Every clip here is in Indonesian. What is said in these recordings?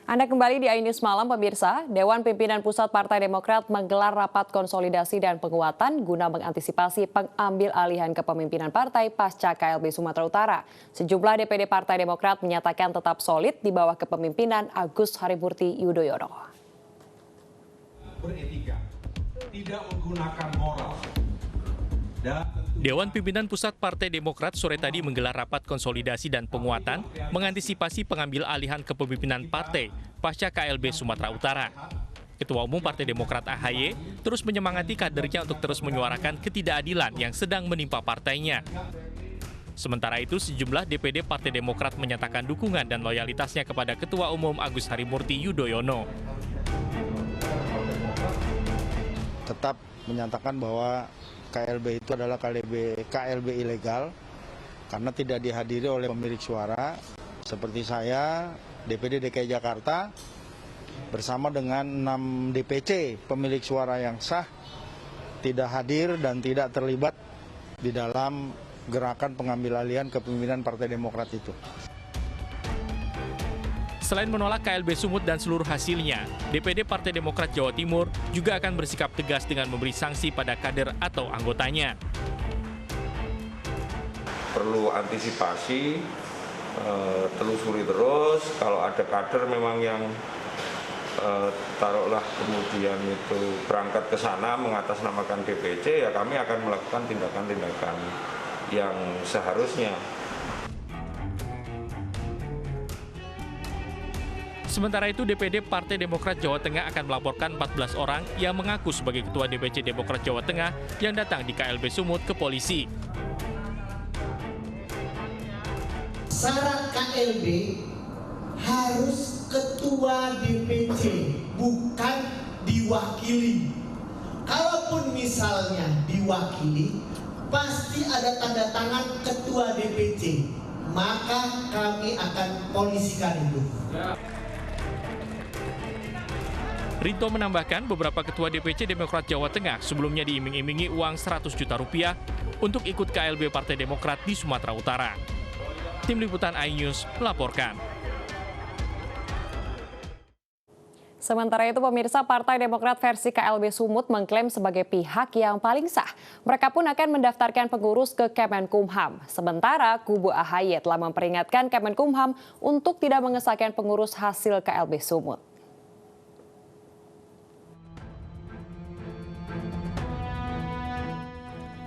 Anda kembali di iNews Malam, pemirsa. Dewan Pimpinan Pusat Partai Demokrat menggelar rapat konsolidasi dan penguatan guna mengantisipasi pengambil alihan kepemimpinan partai pasca KLB Sumatera Utara. Sejumlah DPD Partai Demokrat menyatakan tetap solid di bawah kepemimpinan Agus Harimurti Yudhoyono. Beretika, tidak menggunakan moral. Dewan Pimpinan Pusat Partai Demokrat sore tadi menggelar rapat konsolidasi dan penguatan mengantisipasi pengambil alihan kepemimpinan partai pasca KLB Sumatera Utara. Ketua Umum Partai Demokrat AHY terus menyemangati kadernya untuk terus menyuarakan ketidakadilan yang sedang menimpa partainya. Sementara itu, sejumlah DPD Partai Demokrat menyatakan dukungan dan loyalitasnya kepada Ketua Umum Agus Harimurti Yudhoyono. Tetap menyatakan bahwa KLB itu adalah KLB ilegal karena tidak dihadiri oleh pemilik suara seperti saya, DPD DKI Jakarta bersama dengan 6 DPC pemilik suara yang sah tidak hadir dan tidak terlibat di dalam gerakan pengambil alihan kepemimpinan Partai Demokrat itu. Selain menolak KLB Sumut dan seluruh hasilnya, DPD Partai Demokrat Jawa Timur juga akan bersikap tegas dengan memberi sanksi pada kader atau anggotanya. Perlu antisipasi, telusuri terus, kalau ada kader memang yang taruhlah kemudian itu berangkat ke sana mengatasnamakan DPC, ya kami akan melakukan tindakan-tindakan yang seharusnya. Sementara itu, DPD Partai Demokrat Jawa Tengah akan melaporkan 14 orang yang mengaku sebagai Ketua DPC Demokrat Jawa Tengah yang datang di KLB Sumut ke polisi. Syarat KLB harus Ketua DPC, bukan diwakili. Kalaupun misalnya diwakili, pasti ada tanda tangan Ketua DPC, maka kami akan polisikan itu. Rinto menambahkan beberapa ketua DPC Demokrat Jawa Tengah sebelumnya diiming-imingi uang 100 juta rupiah untuk ikut KLB Partai Demokrat di Sumatera Utara. Tim Liputan iNews melaporkan. Sementara itu, pemirsa, Partai Demokrat versi KLB Sumut mengklaim sebagai pihak yang paling sah. Mereka pun akan mendaftarkan pengurus ke Kemenkumham. Sementara kubu AHY telah memperingatkan Kemenkumham untuk tidak mengesahkan pengurus hasil KLB Sumut.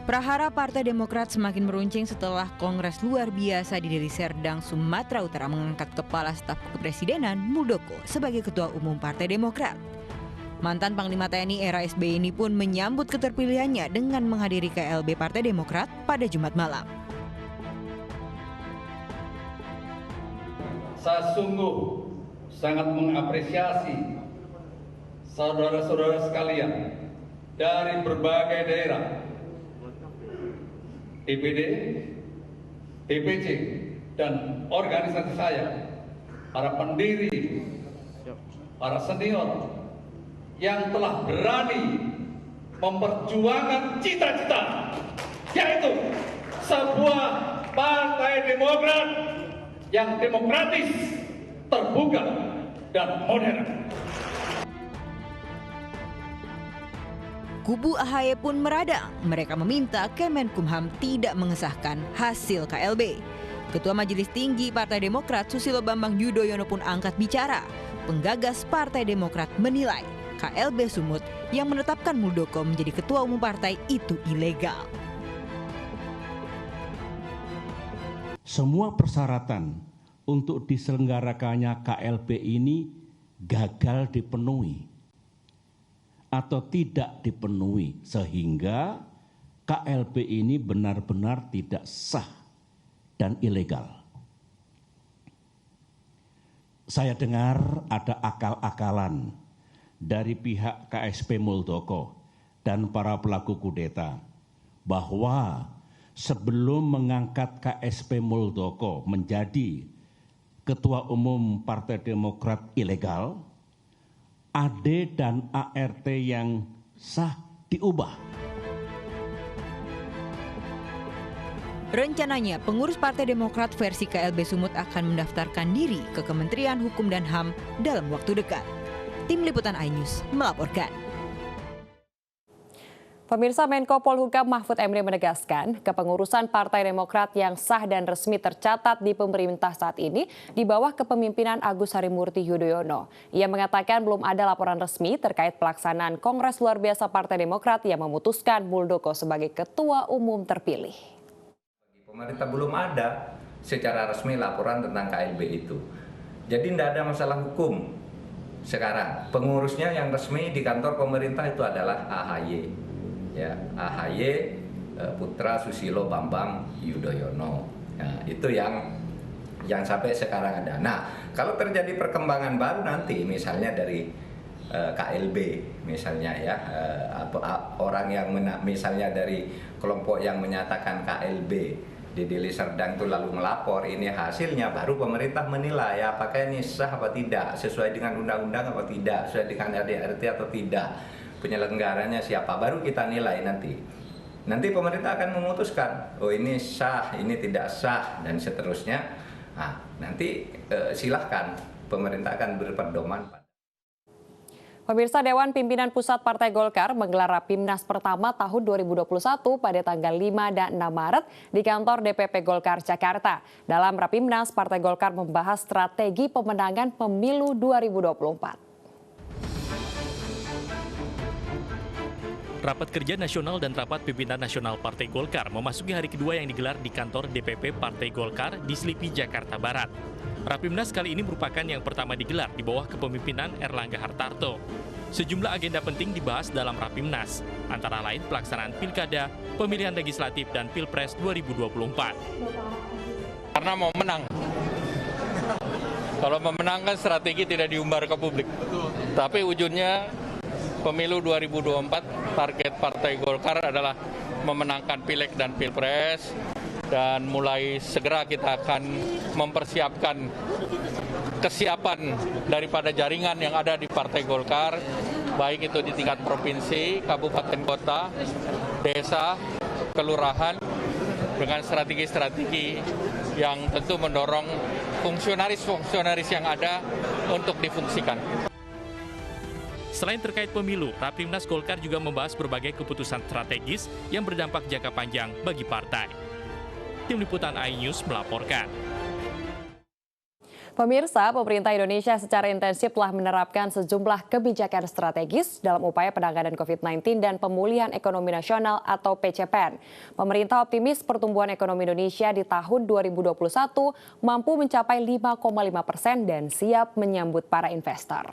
Prahara Partai Demokrat semakin meruncing setelah Kongres luar biasa di Deli Serdang, Sumatera Utara mengangkat Kepala Staf Kepresidenan Muldoko sebagai Ketua Umum Partai Demokrat. Mantan Panglima TNI era SBY ini pun menyambut keterpilihannya dengan menghadiri KLB Partai Demokrat pada Jumat malam. Saya sungguh sangat mengapresiasi saudara-saudara sekalian dari berbagai daerah, DPD, DPC, dan organisasi saya, para pendiri, para senior yang telah berani memperjuangkan cita-cita, yaitu sebuah partai Demokrat yang demokratis, terbuka, dan modern. Kubu AHY pun meradang. Mereka meminta Kemenkumham tidak mengesahkan hasil KLB. Ketua Majelis Tinggi Partai Demokrat Susilo Bambang Yudhoyono pun angkat bicara. Penggagas Partai Demokrat menilai KLB Sumut yang menetapkan Muldoko menjadi Ketua Umum partai itu ilegal. Semua persyaratan untuk diselenggarakannya KLB ini gagal dipenuhi atau tidak dipenuhi sehingga KLB ini benar-benar tidak sah dan ilegal. Saya dengar ada akal-akalan dari pihak KSP Muldoko dan para pelaku kudeta bahwa sebelum mengangkat KSP Muldoko menjadi Ketua Umum Partai Demokrat ilegal, AD dan ART yang sah diubah. Rencananya, pengurus Partai Demokrat versi KLB Sumut akan mendaftarkan diri ke Kementerian Hukum dan HAM dalam waktu dekat. Tim Liputan iNews melaporkan. Pemirsa, Menko Polhukam Mahfud MD menegaskan kepengurusan Partai Demokrat yang sah dan resmi tercatat di pemerintah saat ini di bawah kepemimpinan Agus Harimurti Yudhoyono. Ia mengatakan belum ada laporan resmi terkait pelaksanaan Kongres Luar Biasa Partai Demokrat yang memutuskan Muldoko sebagai Ketua Umum terpilih. Pemerintah belum ada secara resmi laporan tentang KLB itu. Jadi tidak ada masalah hukum sekarang. Pengurusnya yang resmi di kantor pemerintah itu adalah AHY. Ya, AHY putra Susilo Bambang Yudhoyono. Nah, itu yang sampai sekarang ada. Nah, kalau terjadi perkembangan baru nanti, misalnya dari KLB, misalnya ya, orang yang misalnya dari kelompok yang menyatakan KLB di Deli Serdang itu lalu melapor, ini hasilnya baru pemerintah menilai apakah ini sah apa tidak, sesuai dengan undang-undang apa tidak, sesuai dengan ADART atau tidak. Penyelenggaranya siapa, baru kita nilai nanti. Nanti pemerintah akan memutuskan, oh ini sah, ini tidak sah, dan seterusnya. Nah, nanti silahkan pemerintah akan berpedoman. Pemirsa, Dewan Pimpinan Pusat Partai Golkar menggelar Rapimnas pertama tahun 2021 pada tanggal 5 dan 6 Maret di kantor DPP Golkar Jakarta. Dalam Rapimnas, Partai Golkar membahas strategi pemenangan pemilu 2024. Rapat Kerja Nasional dan Rapat Pimpinan Nasional Partai Golkar memasuki hari kedua yang digelar di kantor DPP Partai Golkar di Slipi, Jakarta Barat. Rapimnas kali ini merupakan yang pertama digelar di bawah kepemimpinan Erlangga Hartarto. Sejumlah agenda penting dibahas dalam Rapimnas, antara lain pelaksanaan Pilkada, pemilihan legislatif, dan Pilpres 2024. Karena mau menang. Kalau memenangkan strategi tidak diumbar ke publik. Tapi ujungnya pemilu 2024 target Partai Golkar adalah memenangkan Pileg dan Pilpres, dan mulai segera kita akan mempersiapkan kesiapan daripada jaringan yang ada di Partai Golkar, baik itu di tingkat provinsi, kabupaten kota, desa, kelurahan, dengan strategi-strategi yang tentu mendorong fungsionaris-fungsionaris yang ada untuk difungsikan. Selain terkait pemilu, Rapimnas Golkar juga membahas berbagai keputusan strategis yang berdampak jangka panjang bagi partai. Tim Liputan iNews melaporkan. Pemirsa, pemerintah Indonesia secara intensif telah menerapkan sejumlah kebijakan strategis dalam upaya penanganan COVID-19 dan pemulihan ekonomi nasional atau PCPN. Pemerintah optimis pertumbuhan ekonomi Indonesia di tahun 2021 mampu mencapai 5,5% dan siap menyambut para investor.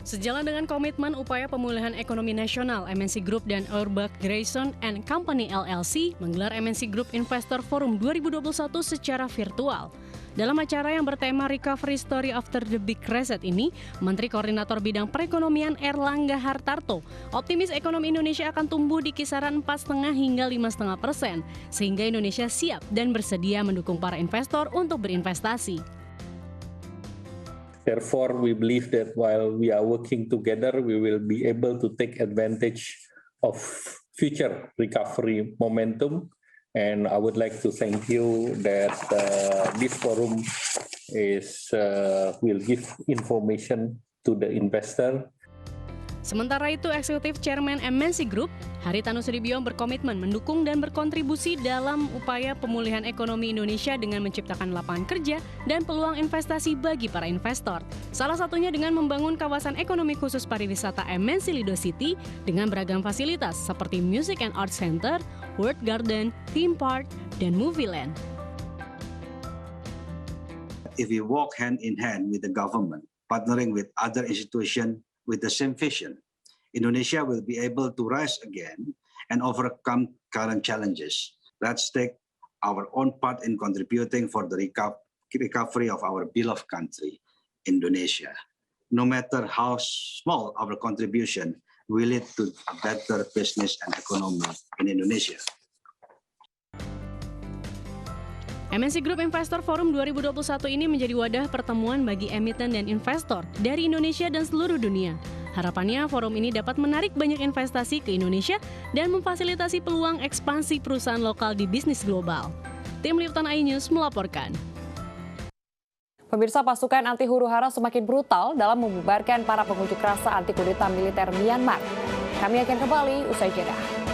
Sejalan dengan komitmen upaya pemulihan ekonomi nasional, MNC Group dan Urbach Grayson and Company LLC menggelar MNC Group Investor Forum 2021 secara virtual. Dalam acara yang bertema Recovery Story After the Big Reset ini, Menteri Koordinator Bidang Perekonomian Erlangga Hartarto optimis ekonomi Indonesia akan tumbuh di kisaran 4,5 hingga 5,5%, sehingga Indonesia siap dan bersedia mendukung para investor untuk berinvestasi. Therefore, we believe that while we are working together, we will be able to take advantage of future recovery momentum. And I would like to thank you that this forum will give information to the investor. Sementara itu, Eksekutif Chairman MNC Group, Haritanu Sudibyo berkomitmen mendukung dan berkontribusi dalam upaya pemulihan ekonomi Indonesia dengan menciptakan lapangan kerja dan peluang investasi bagi para investor. Salah satunya dengan membangun kawasan ekonomi khusus pariwisata MNC Lido City dengan beragam fasilitas seperti Music and Art Center, World Garden, Theme Park, dan Movie Land. If we walk hand in hand with the government, partnering with other institutions with the same vision, Indonesia will be able to rise again and overcome current challenges. Let's take our own part in contributing for the recovery of our beloved country, Indonesia. No matter how small our contribution will lead to a better business and economy in Indonesia. MNC Group Investor Forum 2021 ini menjadi wadah pertemuan bagi emiten dan investor dari Indonesia dan seluruh dunia. Harapannya forum ini dapat menarik banyak investasi ke Indonesia dan memfasilitasi peluang ekspansi perusahaan lokal di bisnis global. Tim Liputan iNews melaporkan. Pemirsa, pasukan anti huru-hara semakin brutal dalam membubarkan para pengunjuk rasa anti kudeta militer Myanmar. Kami akan kembali usai jeda.